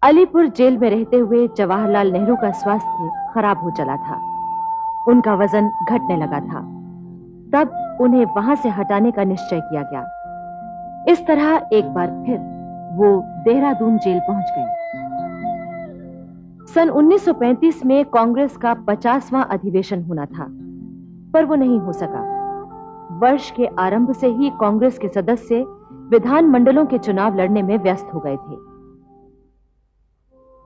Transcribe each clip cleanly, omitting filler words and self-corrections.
Alipur jail में रहते हुए जवाहरलाल नेहरू का स्वास्थ्य खराब हो चला था। उनका वजन घटने लगा था। तब उन्हें वहां से हटाने का निश्चय किया गया। इस तरह एक बार फिर वो देहरादून जेल पहुंच गए। सन 1935 में कांग्रेस का 50वां अधिवेशन होना था, पर वो नहीं हो सका। वर्ष के आरंभ से ही कांग्रेस के सदस्य विधानमंडलों के चुनाव लड़ने में व्यस्त हो गए थे।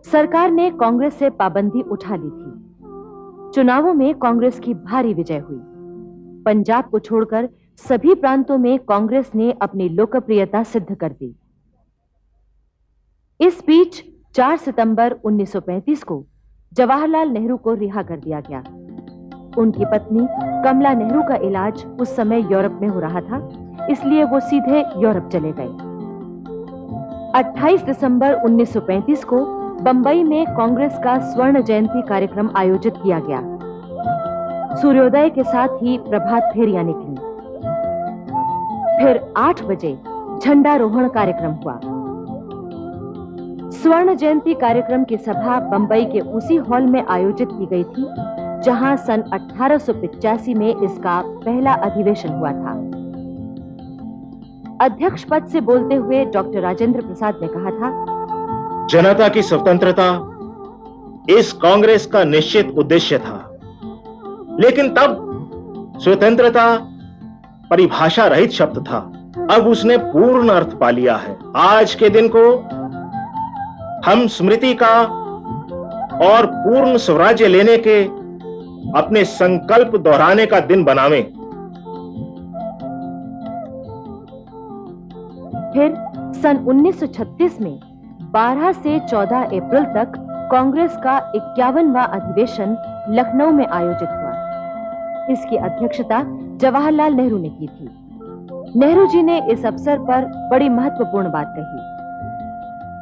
सरकार ने कांग्रेस से पाबंदी उठा ली थी। चुनावों में कांग्रेस की भारी विजय हुई। पंजाब को छोड़कर सभी प्रांतों में कांग्रेस ने अपनी लोकप्रियता सिद्ध कर दी। इस बीच 4 सितंबर 1935 को जवाहरलाल नेहरू को रिहा कर दिया गया। उनकी पत्नी कमला नेहरू का इलाज उस समय यूरोप में हो रहा था, इसलिए वो सीधे यूरोप चले गए। 28 दिसंबर 1935 को बंबई में कांग्रेस का स्वर्ण जयंती कार्यक्रम आयोजित किया गया। सूर्योदय के साथ ही प्रभात फेरियां निकली। फिर 8 बजे झंडारोहण कार्यक्रम हुआ। स्वर्ण जयंती कार्यक्रम की सभा बंबई के उसी हॉल में आयोजित की गई थी जहां सन 1885 में इसका पहला अधिवेशन हुआ था। अध्यक्ष पद से बोलते हुए डॉक्टर राजेंद्र प्रसाद ने कहा था, जनता की स्वतंत्रता इस कांग्रेस का निश्चित उद्देश्य था, लेकिन तब स्वतंत्रता परिभाषा रहित शब्द था। अब उसने पूर्ण अर्थ पा लिया है। आज के दिन को हम स्मृति का और पूर्ण स्वराज्य लेने के अपने संकल्प दोहराने का दिन बनावें। फिर सन 1936 में 12 से 14 अप्रैल तक कांग्रेस का 51वां अधिवेशन लखनऊ में आयोजित हुआ। इसकी अध्यक्षता जवाहरलाल नेहरू ने की थी। नेहरू जी ने इस अवसर पर बड़ी महत्वपूर्ण बात कही।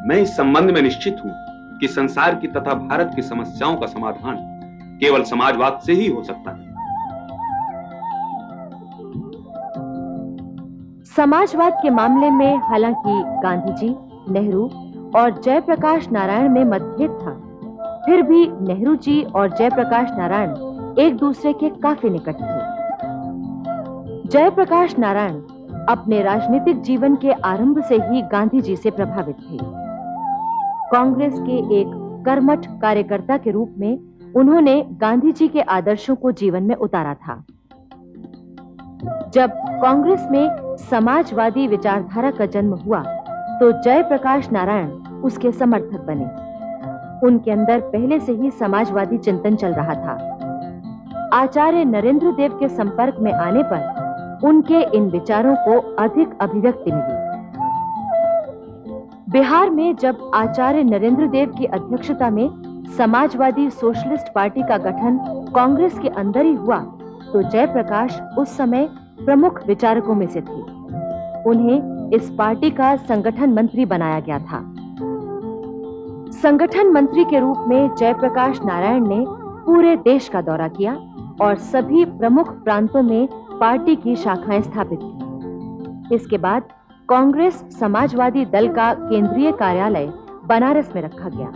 मैं इस संबंध में निश्चित हूं कि संसार की तथा भारत की समस्याओं का समाधान केवल समाजवाद से ही हो सकता है। समाजवाद के मामले में हालांकि गांधी जी, नेहरू और जयप्रकाश नारायण में मतभेद था, फिर भी नेहरू जी और जयप्रकाश नारायण एक दूसरे के काफी निकट थे। जयप्रकाश नारायण अपने राजनीतिक जीवन के आरंभ से ही गांधी जी से प्रभावित थे। कांग्रेस के एक कर्मठ कार्यकर्ता के रूप में उन्होंने गांधी जी के आदर्शों को जीवन में उतारा था। जब कांग्रेस में समाजवादी विचारधारा का जन्म हुआ तो जयप्रकाश नारायण उसके समर्थक बने। उनके अंदर पहले से ही समाजवादी चिंतन चल रहा था। आचार्य नरेंद्र देव के संपर्क में आने पर उनके इन विचारों को अधिक अभिव्यक्ति मिली। बिहार में जब आचार्य नरेंद्र देव की अध्यक्षता में समाजवादी सोशलिस्ट पार्टी का गठन कांग्रेस के अंदर ही हुआ तो जयप्रकाश उस समय प्रमुख विचारकों में से थे। उन्हें इस पार्टी का संगठन मंत्री बनाया गया था। संगठन मंत्री के रूप में जयप्रकाश नारायण ने पूरे देश का दौरा किया और सभी प्रमुख प्रांतों में पार्टी की शाखाएं स्थापित की। इसके बाद कांग्रेस समाजवादी दल का केंद्रीय कार्यालय बनारस में रखा गया।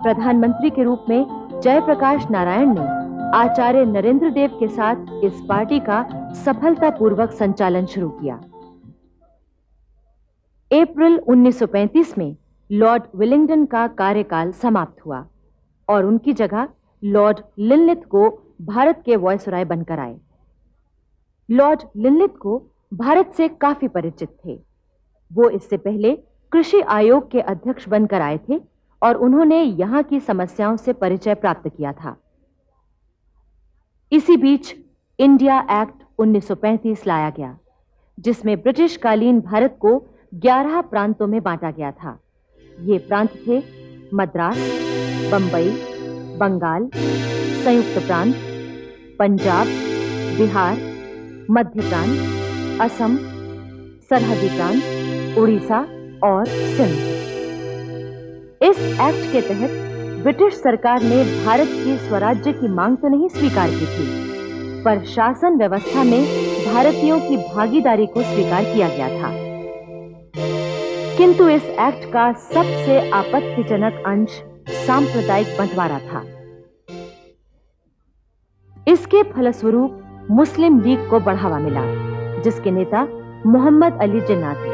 प्रधानमंत्री के रूप में जयप्रकाश नारायण ने आचार्य नरेंद्र देव के साथ इस पार्टी का सफलतापूर्वक संचालन शुरू किया। अप्रैल 1935 में लॉर्ड विलिंगडन का कार्यकाल समाप्त हुआ और उनकी जगह लॉर्ड लिनलिथ को भारत के वायसराय बनकर आए। लॉर्ड लिनलिथ को भारत से काफी परिचित थे। वो इससे पहले कृषि आयोग के अध्यक्ष बनकर आए थे और उन्होंने यहां की समस्याओं से परिचय प्राप्त किया था। इसी बीच इंडिया एक्ट 1935 लाया गया, जिसमें ब्रिटिश कालीन भारत को 11 प्रांतों में बांटा गया था। ये प्रांत थे मद्रास, बंबई, बंगाल, संयुक्त प्रांत, पंजाब, बिहार, मध्य प्रांत, असम, सरहदी प्रांत, उड़ीसा और सिंध। इस एक्ट के तहत ब्रिटिश सरकार ने भारत की स्वराज्य की मांग तो नहीं स्वीकार की थी, पर शासन व्यवस्था में भारतीयों की भागीदारी को स्वीकार किया गया था। किंतु इस एक्ट का सबसे आपत्तिजनक अंश सांप्रदायिक बंटवारा था। इसके फलस्वरूप मुस्लिम लीग को बढ़ावा मिला, जिसके नेता मोहम्मद अली जिन्ना थे।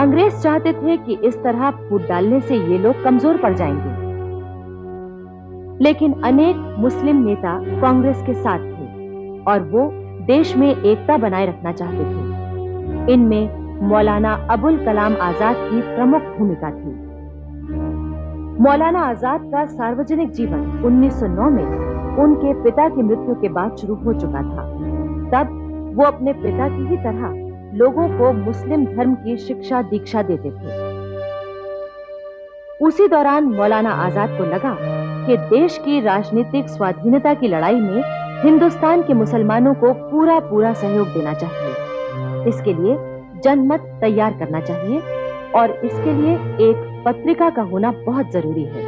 अंग्रेज चाहते थे कि इस तरह फूट डालने से ये लोग कमजोर पड़ जाएंगे, लेकिन अनेक मुस्लिम नेता कांग्रेस के साथ थे और वो देश में एकता बनाए रखना चाहते थे। इनमें मौलाना अबुल कलाम आजाद की प्रमुख भूमिका थी। मौलाना आजाद का सार्वजनिक जीवन 1909 में उनके पिता की मृत्यु के बाद शुरू हो चुका था। तब वो अपने पिता की ही तरह लोगों को मुस्लिम धर्म की शिक्षा दीक्षा देते थे। उसी दौरान मौलाना आजाद को लगा कि देश की राजनीतिक स्वाधीनता की लड़ाई में हिंदुस्तान के मुसलमानों को पूरा सहयोग देना चाहिए। इसके लिए जनमत तैयार करना चाहिए और इसके लिए एक पत्रिका का होना बहुत जरूरी है।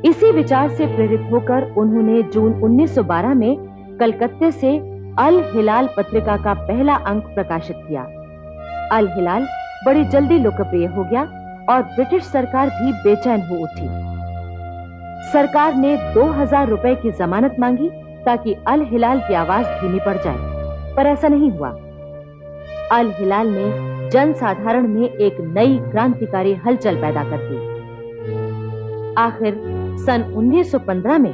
इसी विचार से प्रेरित होकर उन्होंने जून 1912 में कलकत्ते से अल हिलाल पत्रिका का पहला अंक प्रकाशित किया। अल हिलाल बड़ी जल्दी लोकप्रिय हो गया और ब्रिटिश सरकार भी बेचैन हो उठी। सरकार ने 2000 रुपए की जमानत मांगी ताकि अल हिलाल की आवाज धीमी पड़ जाए, पर ऐसा नहीं हुआ। अल हिलाल ने जनसाधारण में एक नई क्रांतिकारी हलचल पैदा कर दी। आखिर सन 1915 में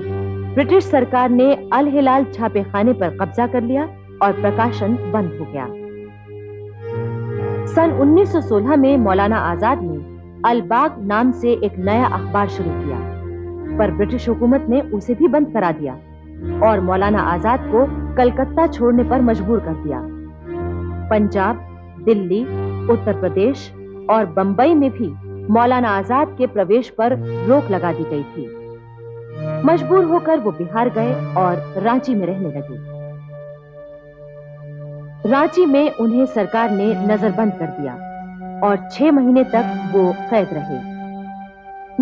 ब्रिटिश सरकार ने अल हिलाल छापेखाने पर कब्जा कर लिया और प्रकाशन बंद हो गया। सन 1916 में मौलाना आजाद ने अलबाग नाम से एक नया अखबार शुरू किया, पर ब्रिटिश हुकूमत ने उसे भी बंद करा दिया और मौलाना आजाद को कलकत्ता छोड़ने पर मजबूर कर दिया। पंजाब, दिल्ली, उत्तर प्रदेश और बंबई में भी मौलाना आजाद के प्रवेश पर रोक लगा दी गई थी। मजबूर होकर वो बिहार गए और रांची में रहने लगे। रांची में उन्हें सरकार ने नजरबंद कर दिया और 6 महीने तक वो कैद रहे।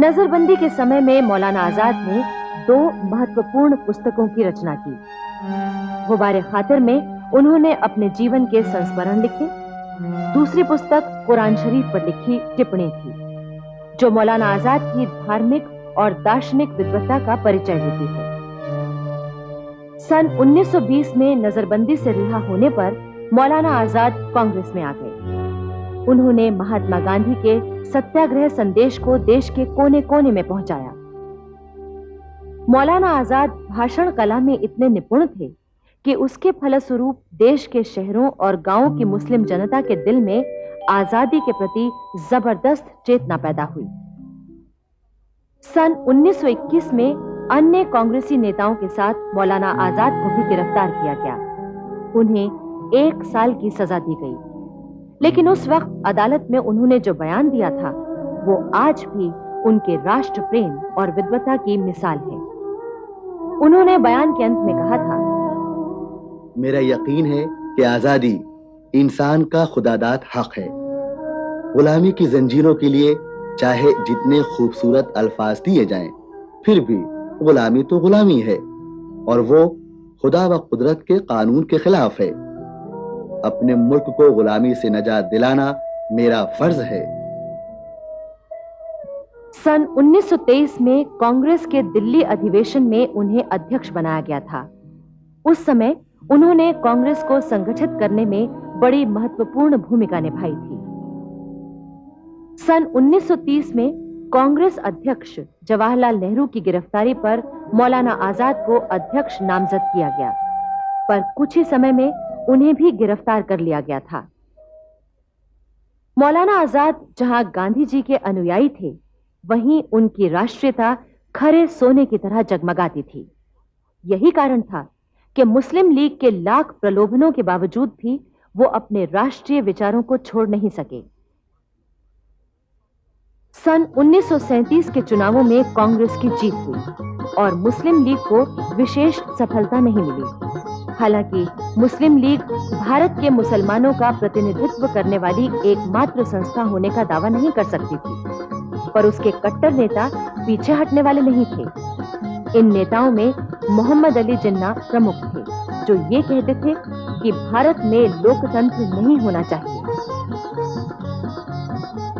नजरबंदी के समय में मौलाना आजाद ने 2 महत्वपूर्ण पुस्तकों की रचना की। गुबारे खातिर में उन्होंने अपने जीवन के संस्मरण लिखे। दूसरी पुस्तक कुरान शरीफ पर लिखी टिप्पणी थी, जो मौलाना आजाद की धार्मिक और दार्शनिक विद्वत्ता का परिचय देती है। सन 1920 में नजरबंदी से रिहा होने पर मौलाना आजाद कांग्रेस में आ गए। उन्होंने महात्मा गांधी के सत्याग्रह संदेश को देश के कोने कोने में पहुंचाया। मौलाना आजाद भाषण कला में इतने निपुण थे कि उसके फलस्वरूप देश के शहरों और गांवों की मुस्लिम जनता के दिल में आजादी के प्रति जबरदस्त चेतना पैदा हुई। सन 1921 में अन्य कांग्रेसी नेताओं के साथ मौलाना आजाद को भी गिरफ्तार किया गया। उन्हें 1 साल की सजा दी गई, लेकिन उस वक्त अदालत में उन्होंने जो बयान दिया था वो आज भी उनके राष्ट्र प्रेम और विद्वता की मिसाल है। उन्होंने बयान के अंत में कहा था, मेरा यकीन है कि आजादी इंसान का खुदादाद हक है। गुलामी की जंजीरों के लिए चाहे जितने खूबसूरत अल्फाज दिए जाएं, फिर भी गुलामी तो गुलामी है और वो खुदा व कुदरत के कानून के खिलाफ है। अपने मुल्क को गुलामी से नजात दिलाना मेरा फर्ज है। सन 1923 में कांग्रेस के दिल्ली अधिवेशन में उन्हें अध्यक्ष बनाया गया था। उस समय उन्होंने कांग्रेस को संगठित करने में बड़ी महत्वपूर्ण भूमिका निभाई थी। सन 1930 में कांग्रेस अध्यक्ष जवाहरलाल नेहरू की गिरफ्तारी पर मौलाना आजाद को अध्यक्ष नामजद किया गया, पर कुछ ही समय में उन्हें भी गिरफ्तार कर लिया गया था। मौलाना आजाद जहां गांधी जी के अनुयायी थे, वहीं उनकी राष्ट्रीयता खरे सोने की तरह जगमगाती थी। यही कारण था कि मुस्लिम लीग के लाख प्रलोभनों के बावजूद भी वो अपने राष्ट्रीय विचारों को छोड़ नहीं सके। सन 1937 के चुनावों में कांग्रेस की जीत हुई और मुस्लिम लीग को विशेष सफलता नहीं मिली। हालांकि मुस्लिम लीग भारत के मुसलमानों का प्रतिनिधित्व करने वाली एकमात्र संस्था होने का दावा नहीं कर सकती थी, पर उसके कट्टर नेता पीछे हटने वाले नहीं थे। इन नेताओं में मोहम्मद अली जिन्ना प्रमुख थे, जो ये कहते थे कि भारत में लोकतंत्र नहीं होना चाहिए।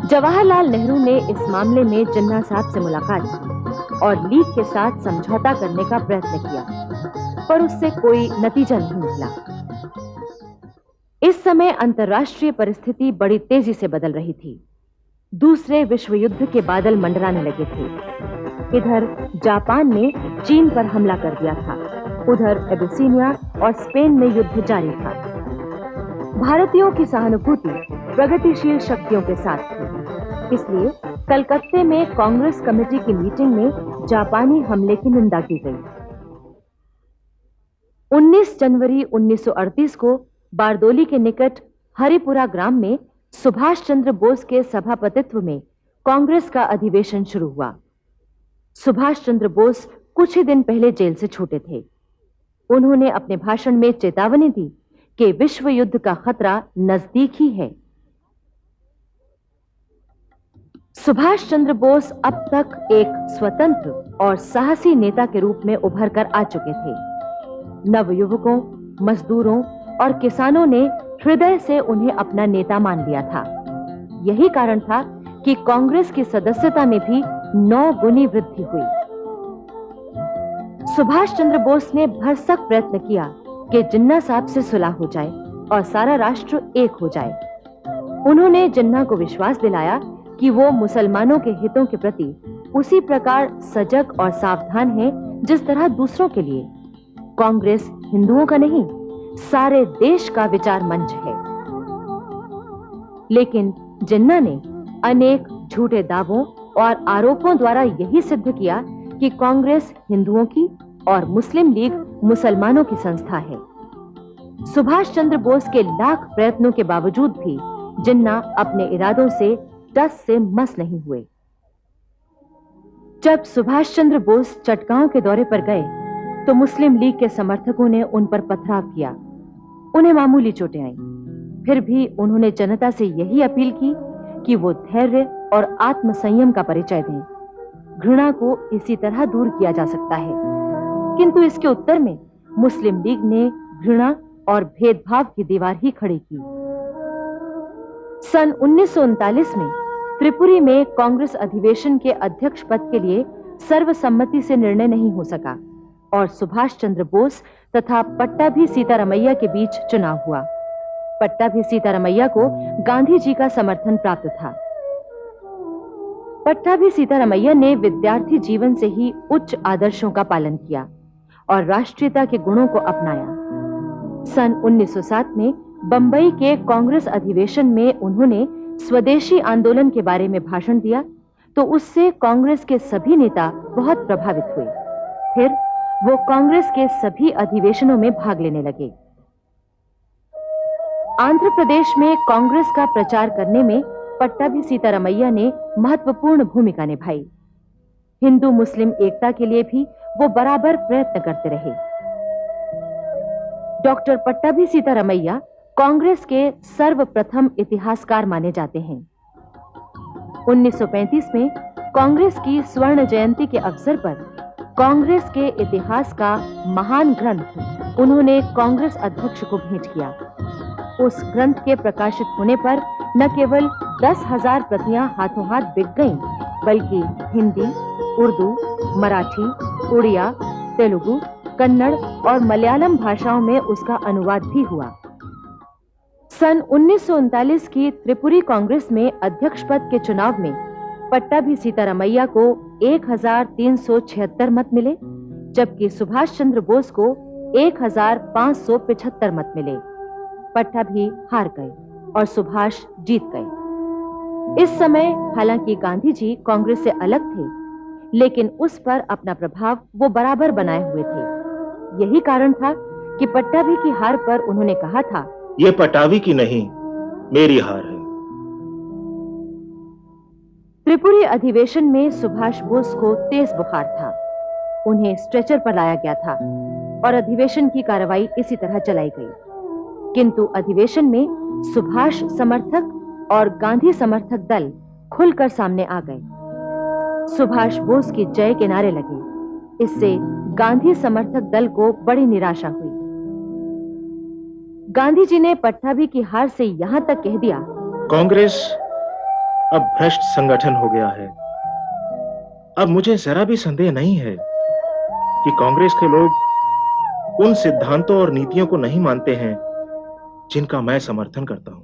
जवाहरलाल नेहरू ने इस मामले में जिन्ना साहब से मुलाकात की और लीग के साथ समझौता करने का प्रयत्न किया, पर उससे कोई नतीजा नहीं निकला। इस समय अंतर्राष्ट्रीय परिस्थिति बड़ी तेजी से बदल रही थी। दूसरे विश्व युद्ध के बादल मंडराने लगे थे। इधर जापान ने चीन पर हमला कर दिया था, उधर एबिसिनिया और स्पेन में युद्ध जारी था। भारतीयों की सहानुभूति प्रगतिशील शक्तियों के साथ थी, इसलिए कलकत्ते में कांग्रेस कमेटी की मीटिंग में जापानी हमले की निंदा की गई। 19 जनवरी 1938 को बारदोली के निकट हरिपुरा ग्राम में सुभाष चंद्र बोस के सभापतित्व में कांग्रेस का अधिवेशन शुरू हुआ। सुभाष चंद्र बोस कुछ ही दिन पहले जेल से छूटे थे। उन्होंने अपने भाषण में चेतावनी दी कि विश्व युद्ध का खतरा नजदीक ही है। सुभाष चंद्र बोस अब तक एक स्वतंत्र और साहसी नेता के रूप में उभर कर आ चुके थे। नवयुवकों, मजदूरों और किसानों ने हृदय से उन्हें अपना नेता मान लिया था। यही कारण था कि कांग्रेस की सदस्यता में भी 9 गुनी वृद्धि हुई। सुभाष चंद्र बोस ने भरसक प्रयत्न किया कि जिन्ना साहब से सुलह हो जाए और सारा राष्ट्र एक हो जाए। उन्होंने जिन्ना को विश्वास दिलाया कि वो मुसलमानों के हितों के प्रति उसी प्रकार सजग और सावधान है जिस तरह दूसरों के लिए। कांग्रेस हिंदुओं का नहीं, सारे देश का विचार मंच है। लेकिन जिन्ना ने अनेक झूठे दावों और आरोपों द्वारा यही सिद्ध किया कि कांग्रेस हिंदुओं की और मुस्लिम लीग मुसलमानों की संस्था है। सुभाष चंद्र बोस के लाख प्रयत्नों के बावजूद भी जिन्ना अपने इरादों से टस से मस नहीं हुए। जब सुभाष चंद्र बोस चटगांव के दौरे पर गए तो मुस्लिम लीग के समर्थकों ने उन पर पथराव किया। उन्हें मामूली चोटें आईं। फिर भी उन्होंने जनता से यही अपील की कि वो धैर्य और आत्मसंयम का परिचय दें। घृणा को इसी तरह दूर किया जा सकता है, किंतु इसके उत्तर में मुस्लिम लीग ने घृणा और भेदभाव की दीवार ही खड़ी की। सन 1939 में त्रिपुरी में कांग्रेस अधिवेशन के अध्यक्ष पद के लिए सर्वसम्मति से निर्णय नहीं हो सका और सुभाष चंद्र बोस तथा पट्टाभी सीतारामैया के बीच चुनाव हुआ। पट्टाभी सीतारामैया को गांधी जी का समर्थन प्राप्त था। पट्टाभी सीतारामैया ने विद्यार्थी जीवन से ही उच्च आदर्शों का पालन किया और राष्ट्रीयता के गुणों को अपनाया। सन 1907 में बंबई के कांग्रेस अधिवेशन में उन्होंने स्वदेशी आंदोलन के बारे में भाषण दिया तो उससे कांग्रेस के सभी नेता बहुत प्रभावित हुए। फिर वो कांग्रेस के सभी अधिवेशनों में भाग लेने लगे। आंध्र प्रदेश में कांग्रेस का प्रचार करने में पट्टाभी सीतारामैया ने महत्वपूर्ण भूमिका निभाई। हिंदू मुस्लिम एकता के लिए भी वो बराबर प्रयत्न करते रहे। डॉक्टर पट्टाभी सीतारामैया कांग्रेस के सर्वप्रथम इतिहासकार माने जाते हैं। 1935 में कांग्रेस की स्वर्ण जयंती के अवसर पर कांग्रेस के इतिहास का महान ग्रंथ उन्होंने कांग्रेस अध्यक्ष को भेंट किया। उस ग्रंथ के प्रकाशित होने पर न केवल 10,000 प्रतियां हाथों हाथ बिक गईं, बल्कि हिंदी, उर्दू, मराठी, उड़िया, तेलुगु, कन्नड़ और मलयालम भाषाओं में उसका अनुवाद भी हुआ। सन 1939 की त्रिपुरी कांग्रेस में अध्यक्ष पद के चुनाव में पट्टाभी सीतारामैया को 1,376 मत मिले, जबकि सुभाष चंद्र बोस को 1,575 मत मिले। पट्टाभी हार गए और सुभाष जीत गए। इस समय हालांकि गांधी जी कांग्रेस से अलग थे, लेकिन उस पर अपना प्रभाव वो बराबर बनाए हुए थे। यही कारण था कि पट्टाभी की हार पर उन्होंने कहा था, ये पट्टाभी की नहीं, मेरी हार है। त्रिपुरी अधिवेशन में सुभाष बोस को तेज बुखार था। उन्हें स्ट्रेचर पर लाया गया था और अधिवेशन की कार्रवाई इसी तरह चलाई गई। किंतु अधिवेशन में सुभाष समर्थक और गांधी समर्थक दल खुलकर सामने आ गए। सुभाष बोस की जय के नारे लगे। इससे गांधी समर्थक दल को बड़ी निराशा हुई। गांधी जी ने पट्टाभी की हार से यहां तक कह दिया, कांग्रेस अब भ्रष्ट संगठन हो गया है। अब मुझे जरा भी संदेह नहीं है कि कांग्रेस के लोग उन सिद्धांतों और नीतियों को नहीं मानते हैं जिनका मैं समर्थन करता हूं।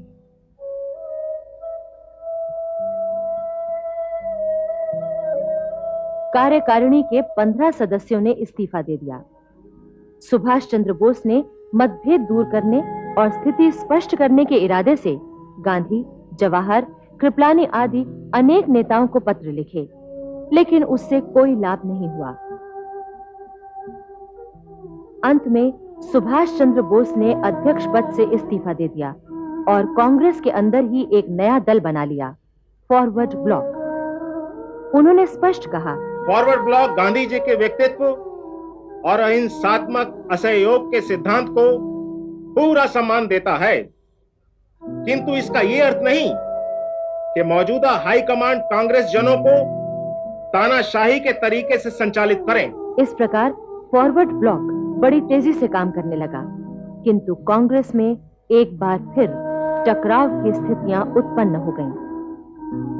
कार्यकारिणी के 15 सदस्यों ने इस्तीफा दे दिया। सुभाष चंद्र बोस ने मतभेद दूर करने और स्थिति स्पष्ट करने के इरादे से गांधी, जवाहर, कृपलानी आदि अनेक नेताओं को पत्र लिखे, लेकिन उससे कोई लाभ नहीं हुआ। अंत में सुभाष चंद्र बोस ने अध्यक्ष पद से इस्तीफा दे दिया और कांग्रेस के अंदर ही एक नया दल बना लिया, फॉरवर्ड ब्लॉक। उन्होंने स्पष्ट कहा, फॉरवर्ड ब्लॉक गांधी जी के व्यक्तित्व और अहिंसात्मक असहयोग के सिद्धांत को पूरा सम्मान देता है, किंतु इसका यह अर्थ नहीं कि मौजूदा हाई कमांड कांग्रेस जनों को तानाशाही के तरीके से संचालित करें। इस प्रकार फॉरवर्ड ब्लॉक बड़ी तेजी से काम करने लगा, किंतु कांग्रेस में एक बार फिर टकराव की स्थितियां उत्पन्न हो गईं।